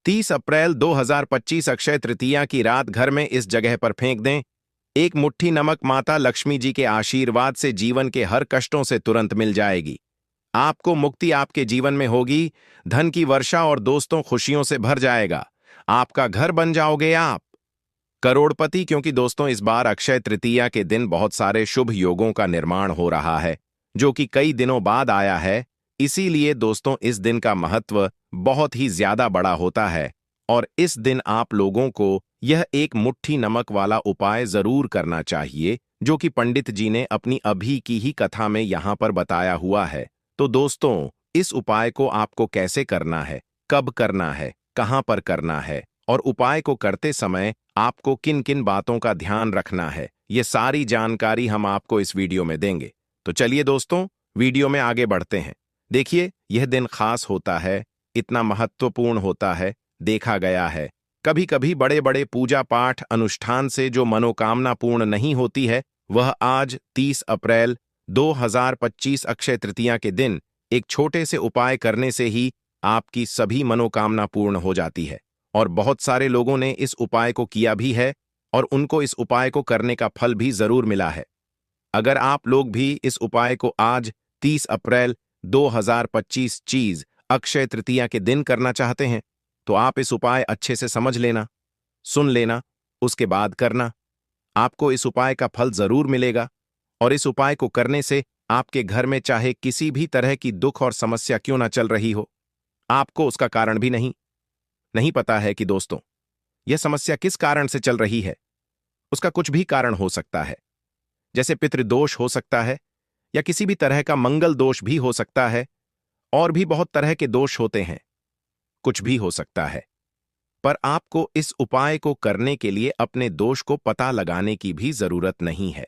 30 अप्रैल 2025 अक्षय तृतीया की रात घर में इस जगह पर फेंक दें। एक मुट्ठी नमक माता लक्ष्मी जी के आशीर्वाद से जीवन के हर कष्टों से तुरंत मिल जाएगी। आपको मुक्ति आपके जीवन में होगी, धन की वर्षा और दोस्तों खुशियों से भर जाएगा। आपका घर बन जाओगे आप करोड़पति, क्योंकि दोस्तों इस बार अक्षय तृतीया के दिन बहुत सारे शुभ योगों का निर्माण हो रहा है, जो कि कई दिनों बाद आया है। इसीलिए दोस्तों इस दिन का महत्व बहुत ही ज्यादा बड़ा होता है और इस दिन आप लोगों को यह एक मुट्ठी नमक वाला उपाय जरूर करना चाहिए, जो कि पंडित जी ने अपनी अभी की ही कथा में यहां पर बताया हुआ है। तो दोस्तों इस उपाय को आपको कैसे करना है, कब करना है, कहां पर करना है और उपाय को करते समय आपको किन किन बातों का ध्यान रखना है, ये सारी जानकारी हम आपको इस वीडियो में देंगे। तो चलिए दोस्तों वीडियो में आगे बढ़ते हैं। देखिए यह दिन खास होता है, इतना महत्वपूर्ण होता है। देखा गया है कभी कभी बड़े बड़े पूजा पाठ अनुष्ठान से जो मनोकामना पूर्ण नहीं होती है, वह आज 30 अप्रैल 2025 अक्षय तृतीया के दिन एक छोटे से उपाय करने से ही आपकी सभी मनोकामना पूर्ण हो जाती है। और बहुत सारे लोगों ने इस उपाय को किया भी है और उनको इस उपाय को करने का फल भी जरूर मिला है। अगर आप लोग भी इस उपाय को आज 30 अप्रैल 2025 चीज अक्षय तृतीया के दिन करना चाहते हैं, तो आप इस उपाय अच्छे से समझ लेना, सुन लेना, उसके बाद करना। आपको इस उपाय का फल जरूर मिलेगा और इस उपाय को करने से आपके घर में चाहे किसी भी तरह की दुख और समस्या क्यों ना चल रही हो, आपको उसका कारण भी नहीं पता है कि दोस्तों यह समस्या किस कारण से चल रही है। उसका कुछ भी कारण हो सकता है, जैसे पितृदोष हो सकता है या किसी भी तरह का मंगल दोष भी हो सकता है, और भी बहुत तरह के दोष होते हैं, कुछ भी हो सकता है। पर आपको इस उपाय को करने के लिए अपने दोष को पता लगाने की भी जरूरत नहीं है।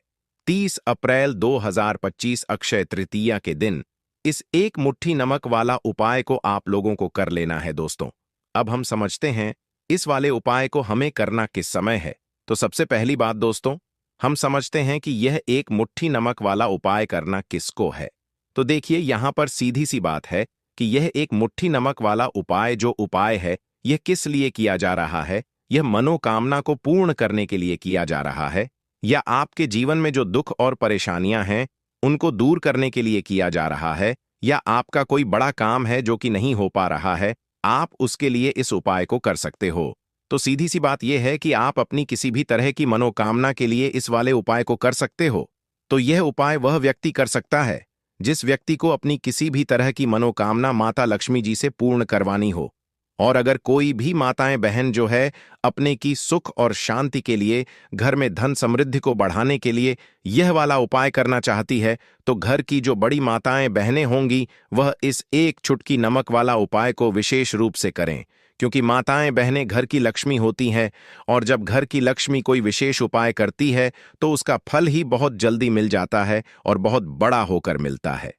30 अप्रैल 2025 अक्षय तृतीया के दिन इस एक मुट्ठी नमक वाला उपाय को आप लोगों को कर लेना है। दोस्तों अब हम समझते हैं इस वाले उपाय को हमें करना किस समय है। तो सबसे पहली बात दोस्तों, हम समझते हैं कि यह एक मुट्ठी नमक वाला उपाय करना किसको है। तो देखिए यहां पर सीधी सी बात है कि यह एक मुट्ठी नमक वाला उपाय जो उपाय है, यह किस लिए किया जा रहा है। यह मनोकामना को पूर्ण करने के लिए किया जा रहा है, या आपके जीवन में जो दुख और परेशानियां हैं उनको दूर करने के लिए किया जा रहा है, या आपका कोई बड़ा काम है जो कि नहीं हो पा रहा है, आप उसके लिए इस उपाय को कर सकते हो। तो सीधी सी बात यह है कि आप अपनी किसी भी तरह की मनोकामना के लिए इस वाले उपाय को कर सकते हो। तो यह उपाय वह व्यक्ति कर सकता है जिस व्यक्ति को अपनी किसी भी तरह की मनोकामना माता लक्ष्मी जी से पूर्ण करवानी हो। और अगर कोई भी माताएं बहन जो है अपने की सुख और शांति के लिए, घर में धन समृद्धि को बढ़ाने के लिए यह वाला उपाय करना चाहती है, तो घर की जो बड़ी माताएं बहनें होंगी वह इस एक चुटकी नमक वाला उपाय को विशेष रूप से करें, क्योंकि माताएं बहनें घर की लक्ष्मी होती हैं और जब घर की लक्ष्मी कोई विशेष उपाय करती है तो उसका फल ही बहुत जल्दी मिल जाता है और बहुत बड़ा होकर मिलता है।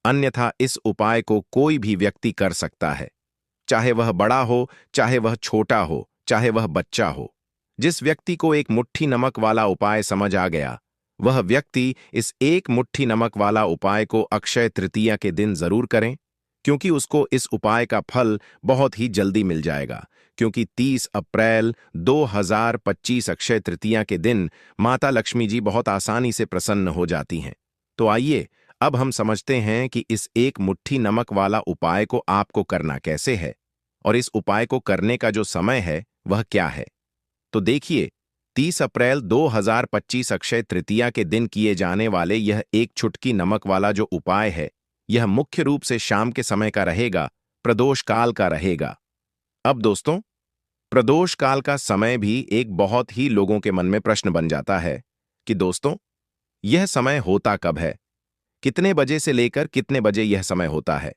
अन्यथा इस उपाय को कोई भी व्यक्ति कर सकता है, चाहे वह बड़ा हो, चाहे वह छोटा हो, चाहे वह बच्चा हो। जिस व्यक्ति को एक मुट्ठी नमक वाला उपाय समझ आ गया, वह व्यक्ति इस एक मुट्ठी नमक वाला उपाय को अक्षय तृतीया के दिन जरूर करें, क्योंकि उसको इस उपाय का फल बहुत ही जल्दी मिल जाएगा। क्योंकि 30 अप्रैल 2025 अक्षय तृतीया के दिन माता लक्ष्मी जी बहुत आसानी से प्रसन्न हो जाती हैं। तो आइए अब हम समझते हैं कि इस एक मुट्ठी नमक वाला उपाय को आपको करना कैसे है और इस उपाय को करने का जो समय है वह क्या है। तो देखिए 30 अप्रैल 2025 अक्षय तृतीया के दिन किए जाने वाले यह एक चुटकी नमक वाला जो उपाय है, यह मुख्य रूप से शाम के समय का रहेगा, प्रदोष काल का रहेगा। अब दोस्तों प्रदोष काल का समय भी एक बहुत ही लोगों के मन में प्रश्न बन जाता है कि दोस्तों यह समय होता कब है, कितने बजे से लेकर कितने बजे यह समय होता है,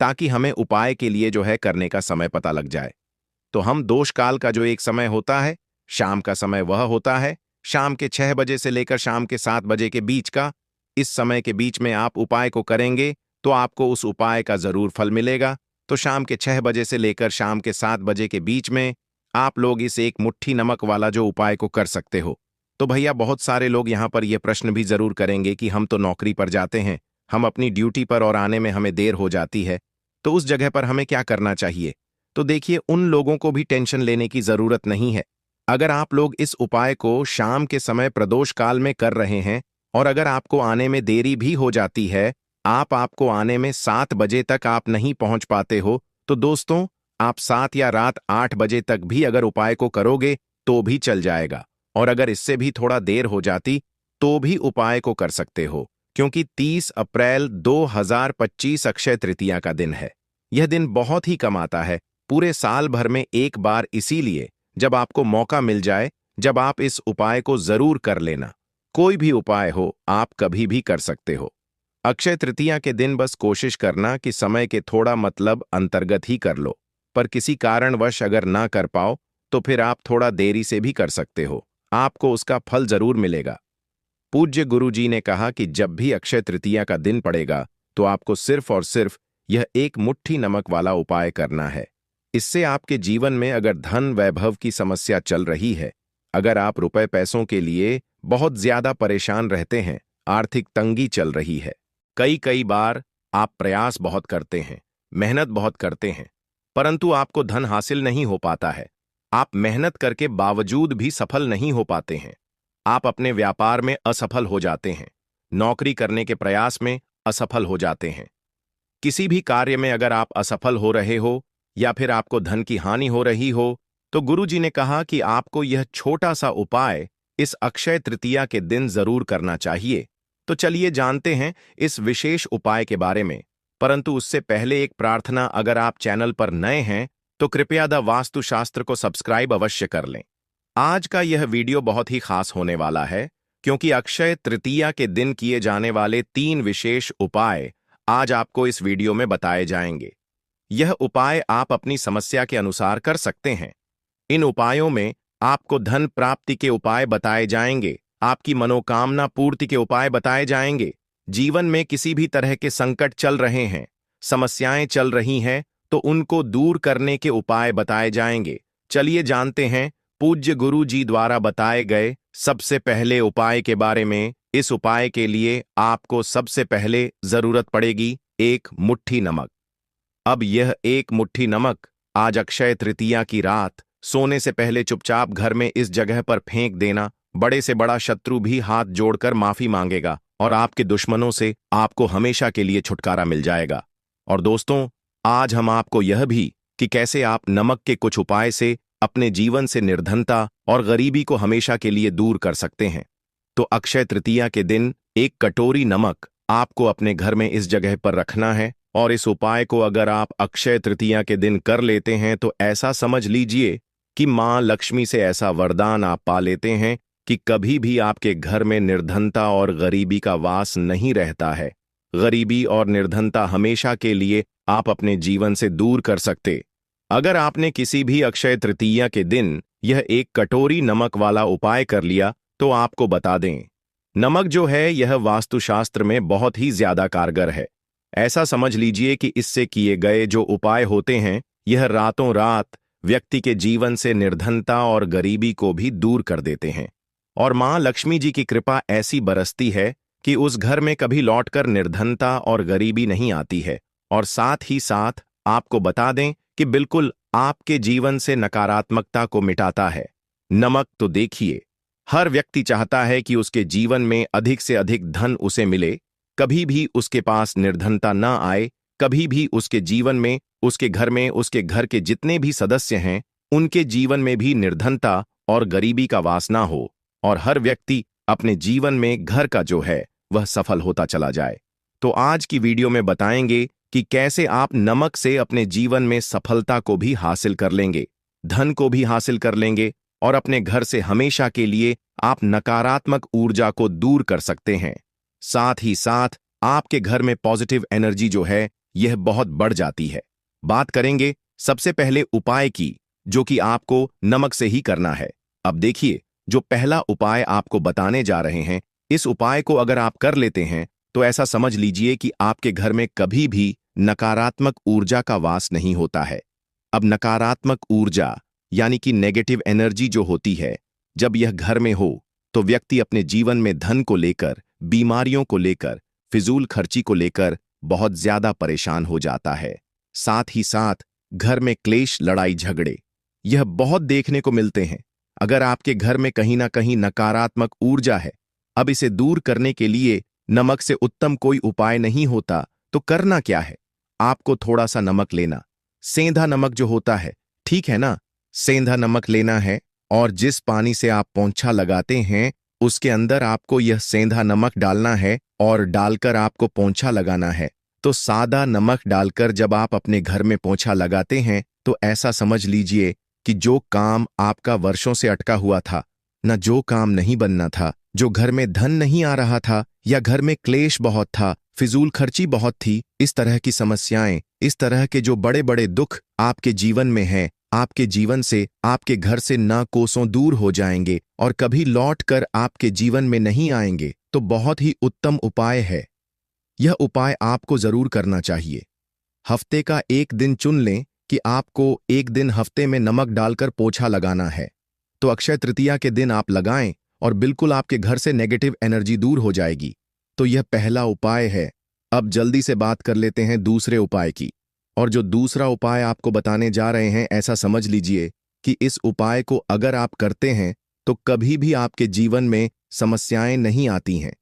ताकि हमें उपाय के लिए जो है करने का समय पता लग जाए। तो हम दोष काल का जो एक समय होता है, शाम का समय, वह होता है शाम के 6 बजे से लेकर शाम के 7 बजे के बीच का। इस समय के बीच में आप उपाय को करेंगे तो आपको उस उपाय का जरूर फल मिलेगा। तो शाम के 6 बजे से लेकर शाम के 7 बजे के बीच में आप लोग इस एक मुट्ठी नमक वाला जो उपाय को कर सकते हो। तो भैया बहुत सारे लोग यहाँ पर यह प्रश्न भी जरूर करेंगे कि हम तो नौकरी पर जाते हैं, हम अपनी ड्यूटी पर और आने में हमें देर हो जाती है, तो उस जगह पर हमें क्या करना चाहिए। तो देखिए उन लोगों को भी टेंशन लेने की जरूरत नहीं है। अगर आप लोग इस उपाय को शाम के समय प्रदोष काल में कर रहे हैं और अगर आपको आने में देरी भी हो जाती है, आपको आने में 7 बजे तक आप नहीं पहुंच पाते हो, तो दोस्तों आप 7 या रात 8 बजे तक भी अगर उपाय को करोगे तो भी चल जाएगा। और अगर इससे भी थोड़ा देर हो जाती तो भी उपाय को कर सकते हो, क्योंकि 30 अप्रैल 2025 अक्षय तृतीया का दिन है। यह दिन बहुत ही कम आता है, पूरे साल भर में एक बार, इसीलिए जब आपको मौका मिल जाए, जब आप इस उपाय को जरूर कर लेना। कोई भी उपाय हो, आप कभी भी कर सकते हो। अक्षय तृतीया के दिन बस कोशिश करना कि समय के थोड़ा मतलब अंतर्गत ही कर लो, पर किसी कारणवश अगर ना कर पाओ तो फिर आप थोड़ा देरी से भी कर सकते हो, आपको उसका फल जरूर मिलेगा। पूज्य गुरु जी ने कहा कि जब भी अक्षय तृतीया का दिन पड़ेगा तो आपको सिर्फ और सिर्फ यह एक मुट्ठी नमक वाला उपाय करना है। इससे आपके जीवन में अगर धन वैभव की समस्या चल रही है, अगर आप रुपए पैसों के लिए बहुत ज्यादा परेशान रहते हैं, आर्थिक तंगी चल रही है, कई कई बार आप प्रयास बहुत करते हैं, मेहनत बहुत करते हैं, परंतु आपको धन हासिल नहीं हो पाता है, आप मेहनत करके बावजूद भी सफल नहीं हो पाते हैं, आप अपने व्यापार में असफल हो जाते हैं, नौकरी करने के प्रयास में असफल हो जाते हैं, किसी भी कार्य में अगर आप असफल हो रहे हो या फिर आपको धन की हानि हो रही हो, तो गुरुजी ने कहा कि आपको यह छोटा सा उपाय इस अक्षय तृतीया के दिन जरूर करना चाहिए। तो चलिए जानते हैं इस विशेष उपाय के बारे में, परंतु उससे पहले एक प्रार्थना, अगर आप चैनल पर नए हैं तो कृपया द वास्तुशास्त्र को सब्सक्राइब अवश्य कर लें। आज का यह वीडियो बहुत ही खास होने वाला है, क्योंकि अक्षय तृतीया के दिन किए जाने वाले 3 विशेष उपाय आज आपको इस वीडियो में बताए जाएंगे। यह उपाय आप अपनी समस्या के अनुसार कर सकते हैं। इन उपायों में आपको धन प्राप्ति के उपाय बताए जाएंगे, आपकी मनोकामना पूर्ति के उपाय बताए जाएंगे। जीवन में किसी भी तरह के संकट चल रहे हैं, समस्याएं चल रही हैं, तो उनको दूर करने के उपाय बताए जाएंगे। चलिए जानते हैं पूज्य गुरु जी द्वारा बताए गए सबसे पहले उपाय के बारे में। इस उपाय के लिए आपको सबसे पहले जरूरत पड़ेगी 1 मुट्ठी नमक। अब यह 1 मुट्ठी नमक आज अक्षय तृतीया की रात सोने से पहले चुपचाप घर में इस जगह पर फेंक देना। बड़े से बड़ा शत्रु भी हाथ जोड़कर माफी मांगेगा और आपके दुश्मनों से आपको हमेशा के लिए छुटकारा मिल जाएगा। और दोस्तों, आज हम आपको यह भी कि कैसे आप नमक के कुछ उपाय से अपने जीवन से निर्धनता और गरीबी को हमेशा के लिए दूर कर सकते हैं। तो अक्षय तृतीया के दिन 1 कटोरी नमक आपको अपने घर में इस जगह पर रखना है, और इस उपाय को अगर आप अक्षय तृतीया के दिन कर लेते हैं तो ऐसा समझ लीजिए कि मां लक्ष्मी से ऐसा वरदान आप पा लेते हैं कि कभी भी आपके घर में निर्धनता और गरीबी का वास नहीं रहता है। गरीबी और निर्धनता हमेशा के लिए आप अपने जीवन से दूर कर सकते। अगर आपने किसी भी अक्षय तृतीया के दिन यह 1 कटोरी नमक वाला उपाय कर लिया, तो आपको बता दें, नमक जो है यह वास्तुशास्त्र में बहुत ही ज्यादा कारगर है। ऐसा समझ लीजिए कि इससे किए गए जो उपाय होते हैं, यह रातों रात व्यक्ति के जीवन से निर्धनता और गरीबी को भी दूर कर देते हैं। और मां लक्ष्मी जी की कृपा ऐसी बरसती है कि उस घर में कभी लौटकर निर्धनता और गरीबी नहीं आती है। और साथ ही साथ आपको बता दें कि बिल्कुल आपके जीवन से नकारात्मकता को मिटाता है। नमक तो देखिए, हर व्यक्ति चाहता है कि उसके जीवन में अधिक से अधिक धन उसे मिले, कभी भी उसके पास निर्धनता ना आए, कभी भी उसके जीवन में, उसके घर में, उसके घर के जितने भी सदस्य हैं उनके जीवन में भी निर्धनता और गरीबी का वास ना हो, और हर व्यक्ति अपने जीवन में घर का जो है वह सफल होता चला जाए। तो आज की वीडियो में बताएंगे कि कैसे आप नमक से अपने जीवन में सफलता को भी हासिल कर लेंगे, धन को भी हासिल कर लेंगे, और अपने घर से हमेशा के लिए आप नकारात्मक ऊर्जा को दूर कर सकते हैं। साथ ही साथ आपके घर में पॉजिटिव एनर्जी जो है यह बहुत बढ़ जाती है। बात करेंगे सबसे पहले उपाय की, जो कि आपको नमक से ही करना है। अब देखिए, जो पहला उपाय आपको बताने जा रहे हैं, इस उपाय को अगर आप कर लेते हैं तो ऐसा समझ लीजिए कि आपके घर में कभी भी नकारात्मक ऊर्जा का वास नहीं होता है। अब नकारात्मक ऊर्जा यानी कि नेगेटिव एनर्जी जो होती है, जब यह घर में हो तो व्यक्ति अपने जीवन में धन को लेकर, बीमारियों को लेकर, फिजूल खर्ची को लेकर बहुत ज्यादा परेशान हो जाता है। साथ ही साथ घर में क्लेश, लड़ाई झगड़े, यह बहुत देखने को मिलते हैं। अगर आपके घर में कहीं ना कहीं नकारात्मक ऊर्जा है, अब इसे दूर करने के लिए नमक से उत्तम कोई उपाय नहीं होता। तो करना क्या है? आपको थोड़ा सा नमक लेना, सेंधा नमक जो होता है, ठीक है ना, सेंधा नमक लेना है और जिस पानी से आप पोंछा लगाते हैं उसके अंदर आपको यह सेंधा नमक डालना है और डालकर आपको पोंछा लगाना है। तो सादा नमक डालकर जब आप अपने घर में पोंछा लगाते हैं तो ऐसा समझ लीजिए कि जो काम आपका वर्षों से अटका हुआ था, न जो काम नहीं बनना था, जो घर में धन नहीं आ रहा था या घर में क्लेश बहुत था, फिजूल खर्ची बहुत थी, इस तरह की समस्याएं, इस तरह के जो बड़े बड़े दुख आपके जीवन में हैं, आपके जीवन से, आपके घर से ना कोसों दूर हो जाएंगे और कभी लौट कर आपके जीवन में नहीं आएंगे। तो बहुत ही उत्तम उपाय है। यह उपाय आपको जरूर करना चाहिए। हफ्ते का एक दिन चुन लें कि आपको एक दिन हफ्ते में नमक डालकर पोछा लगाना है। तो अक्षय तृतीया के दिन आप लगाएं और बिल्कुल आपके घर से नेगेटिव एनर्जी दूर हो जाएगी। तो यह पहला उपाय है। अब जल्दी से बात कर लेते हैं दूसरे उपाय की। और जो दूसरा उपाय आपको बताने जा रहे हैं, ऐसा समझ लीजिए कि इस उपाय को अगर आप करते हैं तो कभी भी आपके जीवन में समस्याएं नहीं आती हैं।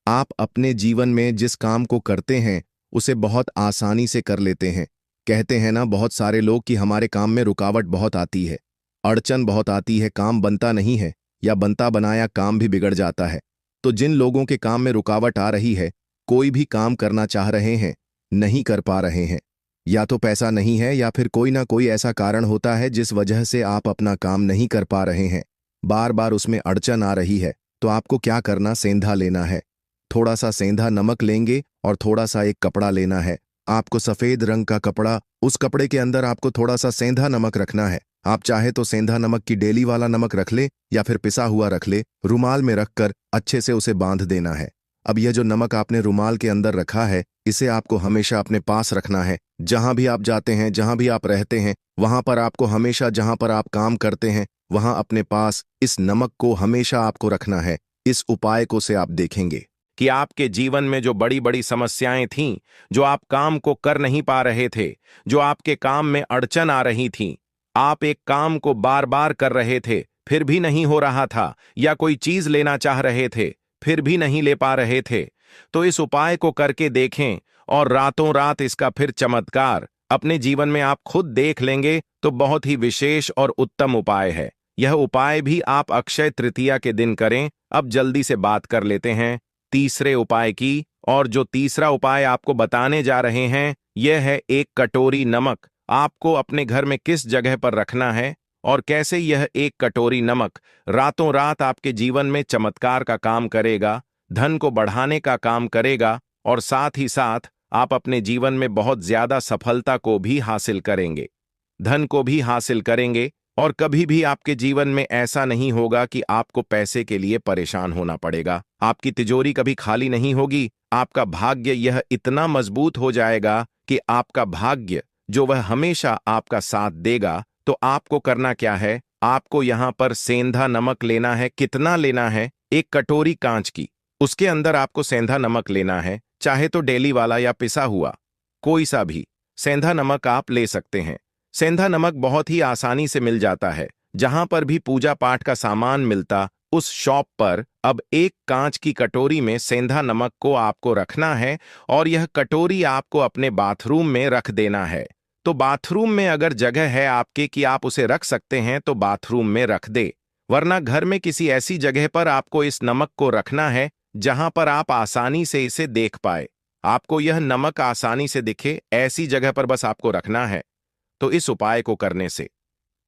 आप अपने जीवन में जिस काम को करते हैं उसे बहुत आसानी से कर लेते हैं। कहते हैं ना बहुत सारे लोग कि हमारे काम में रुकावट बहुत आती है, अड़चन बहुत आती है, काम बनता नहीं है या बनता बनाया काम भी बिगड़ जाता है। तो जिन लोगों के काम में रुकावट आ रही है, कोई भी काम करना चाह रहे हैं, नहीं कर पा रहे हैं, या तो पैसा नहीं है या फिर कोई ना कोई ऐसा कारण होता है जिस वजह से आप अपना काम नहीं कर पा रहे हैं, बार बार उसमें अड़चन आ रही है, तो आपको क्या करना, सेंधा लेना है। थोड़ा सा सेंधा नमक लेंगे और थोड़ा सा एक कपड़ा लेना है। आपको सफेद रंग का कपड़ा, उस कपड़े के अंदर आपको थोड़ा सा सेंधा नमक रखना है। आप चाहे तो सेंधा नमक की डेली वाला नमक रख ले या फिर पिसा हुआ रख ले। रुमाल में रखकर अच्छे से उसे बांध देना है। अब यह जो नमक आपने रुमाल के अंदर रखा है, इसे आपको हमेशा अपने पास रखना है। जहां भी आप जाते हैं, जहां भी आप रहते हैं, वहां पर आपको हमेशा, जहां पर आप काम करते हैं, वहां अपने पास इस नमक को हमेशा आपको रखना है। इस उपाय को से आप देखेंगे कि आपके जीवन में जो बड़ी बड़ी समस्याएं थीं, जो आप काम को कर नहीं पा रहे थे, जो आपके काम में अड़चन आ रही थी, आप एक काम को बार बार कर रहे थे फिर भी नहीं हो रहा था, या कोई चीज लेना चाह रहे थे फिर भी नहीं ले पा रहे थे, तो इस उपाय को करके देखें और रातों रात इसका फिर चमत्कार अपने जीवन में आप खुद देख लेंगे। तो बहुत ही विशेष और उत्तम उपाय है। यह उपाय भी आप अक्षय तृतीया के दिन करें। अब जल्दी से बात कर लेते हैं तीसरे उपाय की। और जो तीसरा उपाय आपको बताने जा रहे हैं, यह है एक कटोरी नमक। आपको अपने घर में किस जगह पर रखना है और कैसे यह एक कटोरी नमक रातों रात आपके जीवन में चमत्कार का काम करेगा, धन को बढ़ाने का काम करेगा और साथ ही साथ आप अपने जीवन में बहुत ज्यादा सफलता को भी हासिल करेंगे, धन को भी हासिल करेंगे। और कभी भी आपके जीवन में ऐसा नहीं होगा कि आपको पैसे के लिए परेशान होना पड़ेगा। आपकी तिजोरी कभी खाली नहीं होगी। आपका भाग्य यह इतना मजबूत हो जाएगा कि आपका भाग्य जो वह हमेशा आपका साथ देगा। तो आपको करना क्या है, आपको यहां पर सेंधा नमक लेना है। कितना लेना है? एक कटोरी कांच की, उसके अंदर आपको सेंधा नमक लेना है। चाहे तो डेली वाला या पिसा हुआ, कोई सा भी सेंधा नमक आप ले सकते हैं। सेंधा नमक बहुत ही आसानी से मिल जाता है। जहां पर भी पूजा पाठ का सामान मिलता, उस शॉप पर अब एक कांच की कटोरी में सेंधा नमक को आपको रखना है और यह कटोरी आपको अपने बाथरूम में रख देना है। तो बाथरूम में अगर जगह है आपके कि आप उसे रख सकते हैं तो बाथरूम में रख दे, वरना घर में किसी ऐसी जगह पर आपको इस नमक को रखना है जहां पर आप आसानी से इसे देख पाए। आपको यह नमक आसानी से दिखे, ऐसी जगह पर बस आपको रखना है। तो इस उपाय को करने से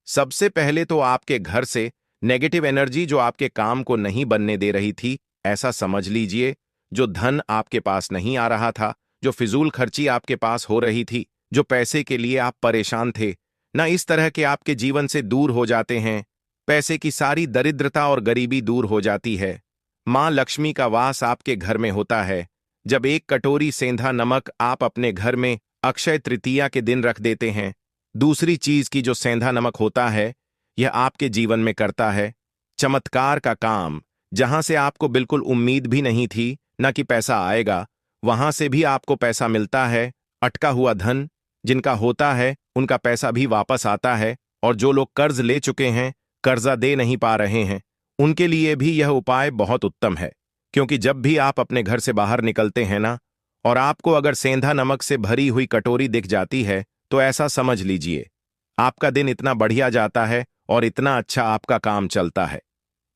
सबसे पहले तो आपके घर से नेगेटिव एनर्जी जो आपके काम को नहीं बनने दे रही थी, ऐसा समझ लीजिए, जो धन आपके पास नहीं आ रहा था, जो फिजूल खर्ची आपके पास हो रही थी, जो पैसे के लिए आप परेशान थे ना, इस तरह के आपके जीवन से दूर हो जाते हैं। पैसे की सारी दरिद्रता और गरीबी दूर हो जाती है। मां लक्ष्मी का वास आपके घर में होता है। जब एक कटोरी सेंधा नमक आप अपने घर में अक्षय तृतीया के दिन रख देते हैं, दूसरी चीज की जो सेंधा नमक होता है, यह आपके जीवन में करता है चमत्कार का काम। जहां से आपको बिल्कुल उम्मीद भी नहीं थी ना कि पैसा आएगा, वहां से भी आपको पैसा मिलता है। अटका हुआ धन जिनका होता है उनका पैसा भी वापस आता है, और जो लोग कर्ज ले चुके हैं, कर्जा दे नहीं पा रहे हैं, उनके लिए भी यह उपाय बहुत उत्तम है। क्योंकि जब भी आप अपने घर से बाहर निकलते हैं ना, और आपको अगर सेंधा नमक से भरी हुई कटोरी दिख जाती है, तो ऐसा समझ लीजिए आपका दिन इतना बढ़िया जाता है और इतना अच्छा आपका काम चलता है।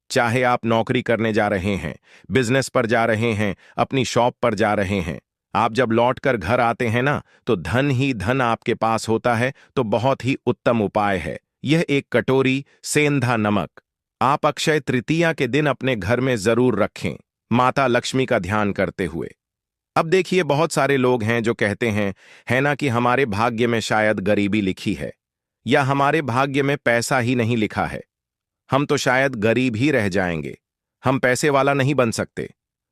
चाहे आप नौकरी करने जा रहे हैं, बिजनेस पर जा रहे हैं, अपनी शॉप पर जा रहे हैं, आप जब लौटकर घर आते हैं ना, तो धन ही धन आपके पास होता है। तो बहुत ही उत्तम उपाय है यह, एक कटोरी सेंधा नमक आप अक्षय तृतीया के दिन अपने घर में जरूर रखें, माता लक्ष्मी का ध्यान करते हुए। अब देखिए, बहुत सारे लोग हैं जो कहते हैं, है ना, कि हमारे भाग्य में शायद गरीबी लिखी है, या हमारे भाग्य में पैसा ही नहीं लिखा है, हम तो शायद गरीब ही रह जाएंगे, हम पैसे वाला नहीं बन सकते।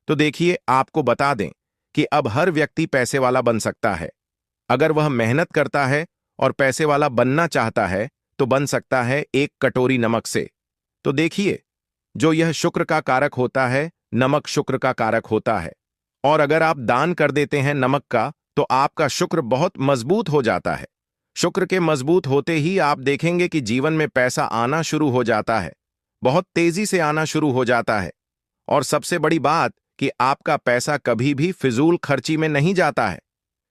तो देखिए, आपको बता दें कि अब हर व्यक्ति पैसे वाला बन सकता है। अगर वह मेहनत करता है और पैसे वाला बनना चाहता है, तो बन सकता है एक कटोरी नमक से। तो देखिए, जो यह शुक्र का कारक होता है, नमक शुक्र का कारक होता है, और अगर आप दान कर देते हैं नमक का, तो आपका शुक्र बहुत मजबूत हो जाता है। शुक्र के मजबूत होते ही आप देखेंगे कि जीवन में पैसा आना शुरू हो जाता है, बहुत तेजी से आना शुरू हो जाता है। और सबसे बड़ी बात कि आपका पैसा कभी भी फिजूल खर्ची में नहीं जाता है,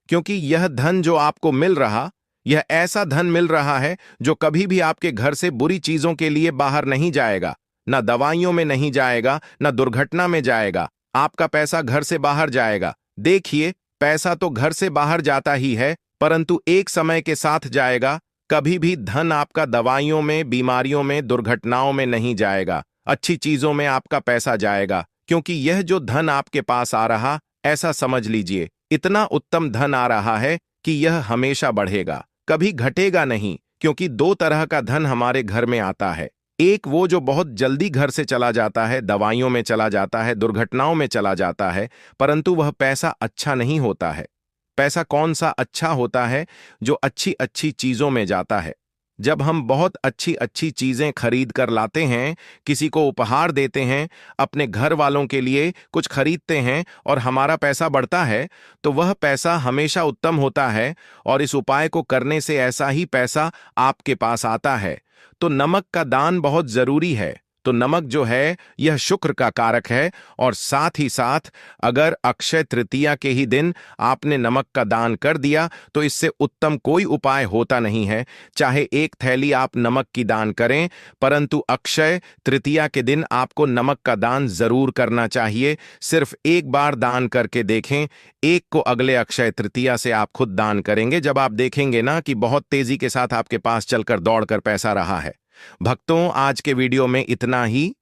क्योंकि यह धन जो आपको मिल रहा, यह ऐसा धन मिल रहा है जो कभी भी आपके घर से बुरी चीजों के लिए बाहर नहीं जाएगा, ना दवाइयों में नहीं जाएगा, ना दुर्घटना में जाएगा। आपका पैसा घर से बाहर जाएगा। देखिए, पैसा तो घर से बाहर जाता ही है, परंतु एक समय के साथ जाएगा। कभी भी धन आपका दवाइयों में, बीमारियों में, दुर्घटनाओं में नहीं जाएगा, अच्छी चीजों में आपका पैसा जाएगा। क्योंकि यह जो धन आपके पास आ रहा, ऐसा समझ लीजिए, इतना उत्तम धन आ रहा है कि यह हमेशा बढ़ेगा, कभी घटेगा नहीं। क्योंकि दो तरह का धन हमारे घर में आता है, एक वो जो बहुत जल्दी घर से चला जाता है, दवाइयों में चला जाता है, दुर्घटनाओं में चला जाता है, परंतु वह पैसा अच्छा नहीं होता है। पैसा कौन सा अच्छा होता है? जो अच्छी अच्छी चीजों में जाता है। जब हम बहुत अच्छी अच्छी चीजें खरीद कर लाते हैं, किसी को उपहार देते हैं, अपने घर वालों के लिए कुछ खरीदते हैं, और हमारा पैसा बढ़ता है, तो वह पैसा हमेशा उत्तम होता है। और इस उपाय को करने से ऐसा ही पैसा आपके पास आता है। तो नमक का दान बहुत जरूरी है। तो नमक जो है, यह शुक्र का कारक है, और साथ ही साथ अगर अक्षय तृतीया के ही दिन आपने नमक का दान कर दिया, तो इससे उत्तम कोई उपाय होता नहीं है। चाहे एक थैली आप नमक की दान करें, परंतु अक्षय तृतीया के दिन आपको नमक का दान जरूर करना चाहिए। सिर्फ एक बार दान करके देखें, एक को अगले अक्षय तृतीया से आप खुद दान करेंगे, जब आप देखेंगे ना कि बहुत तेजी के साथ आपके पास चलकर दौड़कर पैसा रहा है। भक्तों, आज के वीडियो में इतना ही।